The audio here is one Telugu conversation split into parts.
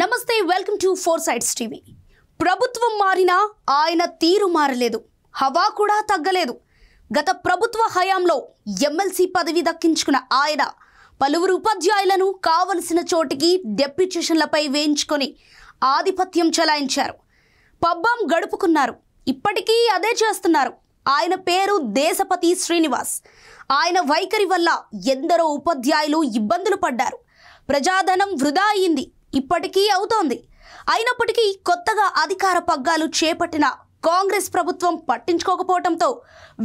నమస్తే welcome to four sides TV. ప్రభుత్వం మారినా ఆయన తీరు మారలేదు, హవా కూడా తగ్గలేదు. గత ప్రభుత్వ హయాంలో ఎమ్మెల్సీ పదవి దక్కించుకున్న ఆయన పలువురు ఉపాధ్యాయులను కావలసిన చోటికి డెప్యుటేషన్లపై వేయించుకొని ఆధిపత్యం చెలాయించారు, పబ్బం గడుపుకున్నారు. ఇప్పటికీ అదే చేస్తున్నారు. ఆయన పేరు దేశపతి శ్రీనివాస్. ఆయన వైఖరి వల్ల ఎందరో ఉపాధ్యాయులు ఇబ్బందులు పడ్డారు. ప్రజాధనం వృధా అయింది, ఇప్పటికీ అవుతోంది. అయినప్పటికీ కొత్తగా అధికార పగ్గాలు చేపట్టిన కాంగ్రెస్ ప్రభుత్వం పట్టించుకోకపోవడంతో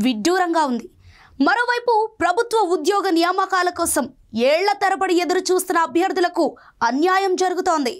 విడ్డూరంగా ఉంది. మరోవైపు ప్రభుత్వ ఉద్యోగ నియామకాల కోసం ఏళ్ల తరబడి ఎదురు చూస్తున్న అభ్యర్థులకు అన్యాయం జరుగుతోంది.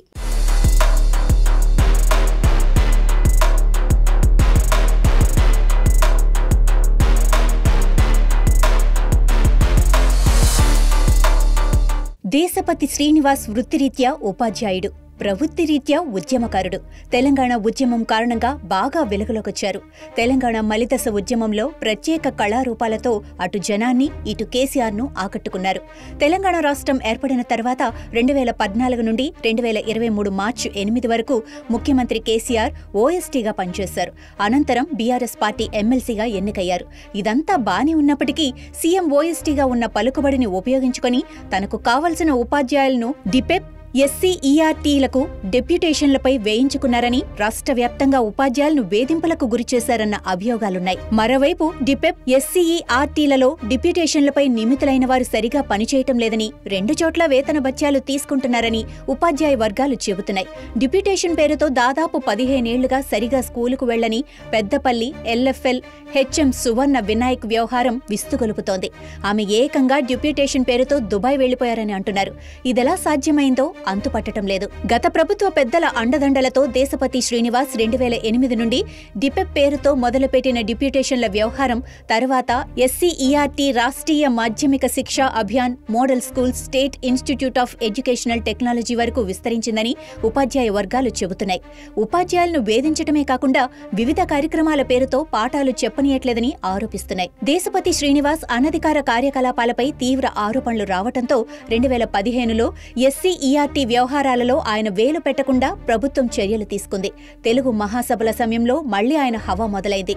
దేశపతి శ్రీనివాస్ వృత్తిరీత్యా ఉపాధ్యాయుడు, ప్రవృత్తిరీత్యా ఉద్యమకారుడు. తెలంగాణ ఉద్యమం కారణంగా బాగా వెలుగులోకొచ్చారు. తెలంగాణ మలిదశ ఉద్యమంలో ప్రత్యేక కళారూపాలతో అటు జనాన్ని ఇటు కేసీఆర్ను ఆకట్టుకున్నారు. తెలంగాణ రాష్ట్రం ఏర్పడిన తర్వాత 2014 నుండి 2023 మార్చి 8 వరకు ముఖ్యమంత్రి కేసీఆర్ ఓఎస్టీగా పనిచేశారు. అనంతరం బీఆర్ఎస్ పార్టీ ఎమ్మెల్సీగా ఎన్నికయ్యారు. ఇదంతా బానే ఉన్నప్పటికీ సీఎం ఓఎస్టీగా ఉన్న పలుకుబడిని ఉపయోగించుకొని తనకు కావలసిన ఉపాధ్యాయులను డిపెప్ ఎస్సీఈఆర్టీలకు డెప్యుటేషన్లపై వేయించుకున్నారని, రాష్ట్ర వ్యాప్తంగా ఉపాధ్యాయులను వేధింపులకు గురిచేశారన్న అభియోగాలున్నాయి. మరోవైపు డిపెప్ ఎస్సీఈఆర్టీలలో డిప్యుటేషన్లపై నియమితులైన వారు సరిగా పనిచేయటం లేదని, 2 చోట్ల వేతన భత్యాలు తీసుకుంటున్నారని ఉపాధ్యాయ వర్గాలు చెబుతున్నాయి. డిప్యుటేషన్ పేరుతో దాదాపు 15 ఏళ్లుగా సరిగా స్కూలుకు వెళ్లని పెద్దపల్లి ఎల్ఎఫ్ఎల్ హెచ్ఎం సువర్ణ వినాయక్ వ్యవహారం విస్తుగొలుపుతోంది. ఆమె ఏకంగా డిప్యుటేషన్ పేరుతో దుబాయ్ వెళ్లిపోయారని అంటున్నారు. ఇదెలా సాధ్యమైందో అంతుపట్టడం లేదు. గత ప్రభుత్వ పెద్దల అండదండలతో దేశపతి శ్రీనివాస్ 2008 నుండి డిపెప్ పేరుతో మొదలుపెట్టిన డిప్యుటేషన్ల వ్యవహారం తర్వాత ఎస్సీఈఆర్టీ రాష్ట్రీయ మాధ్యమిక శిక్షా Abhiyan model school state institute of educational technology వరకు విస్తరించిందని ఉపాధ్యాయ వర్గాలు చెబుతున్నాయి. ఉపాధ్యాయులను వేధించటమే కాకుండా వివిధ కార్యక్రమాల పేరుతో పాఠాలు చెప్పనీయట్లేదని ఆరోపిస్తున్నాయి. దేశపతి శ్రీనివాస్ అనధికార కార్యకలాపాలపై తీవ్ర ఆరోపణలు రావడంతో 2015లో ఎస్సీఈఆర్టీ వ్యవహారాలలో ఆయన వేలు పెట్టకుండా ప్రభుత్వం చర్యలు తీసుకుంది. తెలుగు మహాసభల సమయంలో మళ్లీ ఆయన హవా మొదలైంది.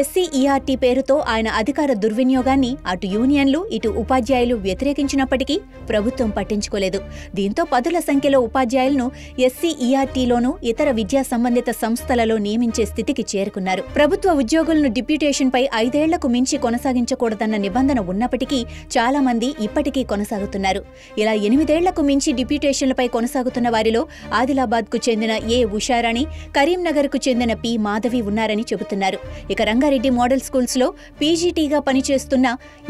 ఎస్సీఈఆర్టీ పేరుతో ఆయన అధికార దుర్వినియోగాన్ని అటు యూనియన్లు ఇటు ఉపాధ్యాయులు వ్యతిరేకించినప్పటికీ ప్రభుత్వం పట్టించుకోలేదు. దీంతో పదుల సంఖ్యలో ఉపాధ్యాయులను ఎస్సీఈఆర్టీలోనూ ఇతర విద్యా సంబంధిత సంస్థలలో నియమించే స్థితికి చేరుకున్నారు. ప్రభుత్వ ఉద్యోగులను డిప్యుటేషన్పై 5 ఏళ్లకు మించి కొనసాగించకూడదన్న నిబంధన ఉన్నప్పటికీ చాలా మంది ఇప్పటికీ కొనసాగుతున్నారు. ఇలా 8 ఏళ్లకు మించి డిప్యుటేషన్లపై కొనసాగుతున్న వారిలో ఆదిలాబాద్కు చెందిన ఏ ఉషారాణి, కరీంనగర్కు చెందిన పి మాధవి ఉన్నారని చెబుతున్నారు. ఇక రంగారెడ్డి మోడల్ స్కూల్స్ లో పీజీటీగా పనిచేస్తున్న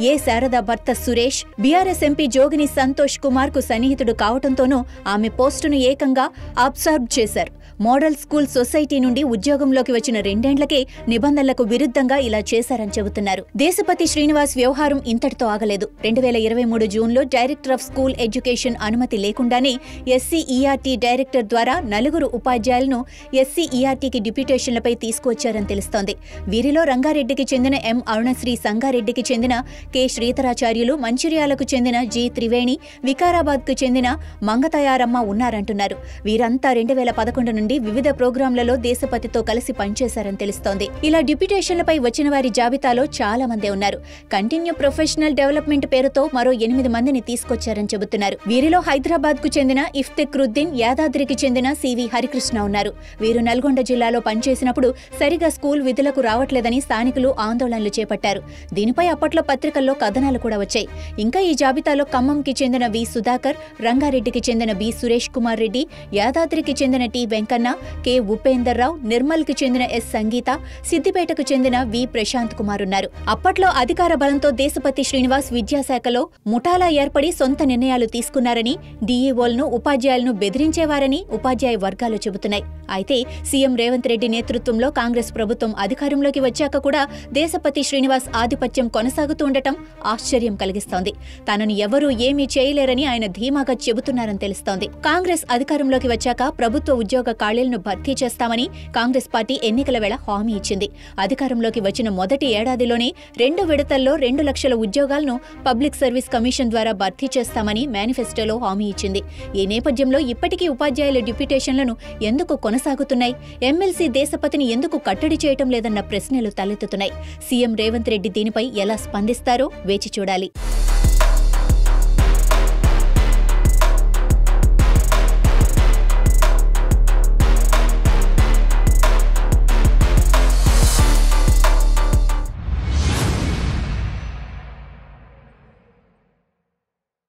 ఏ శారద భర్త సురేష్ బీఆర్ఎస్ ఎంపీ జోగిని సంతోష్ కుమార్ కు సన్నిహితుడు కావడంతోనూ ఆమె పోస్టును ఏకంగా అబ్సార్బ్ చేశారు. మోడల్ స్కూల్ సొసైటీ నుండి ఉద్యోగంలోకి వచ్చిన 2 ఏళ్లకే నిబంధనలకు విరుద్ధంగా ఇలా చేశారని చెబుతున్నారు. దేశపతి శ్రీనివాస్ వ్యవహారం ఇంతటితో ఆగలేదు. 2023 జూన్లో డైరెక్టర్ ఆఫ్ స్కూల్ ఎడ్యుకేషన్ అనుమతి లేకుండానే ఎస్సీఈఆర్టీ డైరెక్టర్ ద్వారా 4 ఉపాధ్యాయులను ఎస్సీఈఆర్టీకి డిప్యుటేషన్లపై తీసుకువచ్చారని తెలుస్తోంది. వీరిలో రంగారెడ్డికి చెందిన ఎం అరుణశ్రీ, సంగారెడ్డికి చెందిన కె శ్రీధరాచార్యులు, మంచిర్యాలకు చెందిన జి త్రివేణి, వికారాబాద్కు చెందిన మంగతయారమ్మ ఉన్నారంటున్నారు. వీరంతా 2011 నుండి వివిధ ప్రోగ్రాంలలో దేశపతితో కలిసి పనిచేశారని తెలుస్తోంది. ఇలా డిప్యుటేషన్లపై వచ్చిన వారి జాబితాలో చాలా మందే ఉన్నారు. కంటిన్యూ ప్రొఫెషనల్ డెవలప్మెంట్ పేరుతో మరో 8 మందిని తీసుకొచ్చారని చెబుతున్నారు. వీరిలో హైదరాబాద్కు చెందిన ఇఫ్తిక్రుద్దీన్, యాదాద్రికి చెందిన సివి హరికృష్ణ ఉన్నారు. వీరు నల్గొండ జిల్లాలో పనిచేసినప్పుడు సరిగా స్కూల్ విధులకు రావట్లేదని స్థానికులు ఆందోళనలు చేపట్టారు. దీనిపై అప్పట్లో పత్రికల్లో కథనాలు కూడా వచ్చాయి. ఇంకా ఈ జాబితాలో ఖమ్మంకి చెందిన వి సుధాకర్, రంగారెడ్డికి చెందిన బి సురేష్ కుమార్ రెడ్డి, యాదాద్రికి చెందిన టి వెంకన్న, కె ఉపేందర్ రావు, నిర్మల్కి చెందిన ఎస్ సంగీత, సిద్దిపేటకు చెందిన వి ప్రశాంత్ కుమార్ ఉన్నారు. అప్పట్లో అధికార బలంతో దేశపతి శ్రీనివాస్ విద్యాశాఖలో ముఠాలా ఏర్పడి సొంత నిర్ణయాలు తీసుకున్నారని, డీఈఓలను ఉపాధ్యాయులను బెదిరించేవారని ఉపాధ్యాయ వర్గాలు చెబుతున్నాయి. అయితే సీఎం రేవంత్ రెడ్డి నేతృత్వంలో కాంగ్రెస్ ప్రభుత్వం అధికారంలోకి వచ్చాక కూడా దేశపతి శ్రీనివాస్ ఆధిపత్యం కొనసాగుతూ ఉండటం ఆశ్చర్యం కలిగిస్తోంది. తనను ఎవరూ ఏమీ చేయలేరని ఆయన ధీమాగా చెబుతున్నారని తెలుస్తోంది. కాంగ్రెస్ అధికారంలోకి వచ్చాక ప్రభుత్వ ఉద్యోగ ఖాళీలను భర్తీ చేస్తామని కాంగ్రెస్ పార్టీ ఎన్నికల వేళ హామీ ఇచ్చింది. అధికారంలోకి వచ్చిన మొదటి ఏడాదిలోనే 2 విడతల్లో 2 లక్షల ఉద్యోగాలను పబ్లిక్ సర్వీస్ కమిషన్ ద్వారా భర్తీ చేస్తామని మేనిఫెస్టోలో హామీ ఇచ్చింది. ఈ నేపథ్యంలో ఇప్పటికీ ఉపాధ్యాయుల డిప్యూటేషన్లను ఎందుకు కొనసాగుతున్నాయి? ఎమ్మెల్సీ దేశపతిని ఎందుకు కట్టడి చేయటం లేదన్న ప్రశ్నలు తలెత్తుతున్నాయి. సీఎం రేవంత్ రెడ్డి దీనిపై ఎలా స్పందిస్తారో వేచి చూడాలి.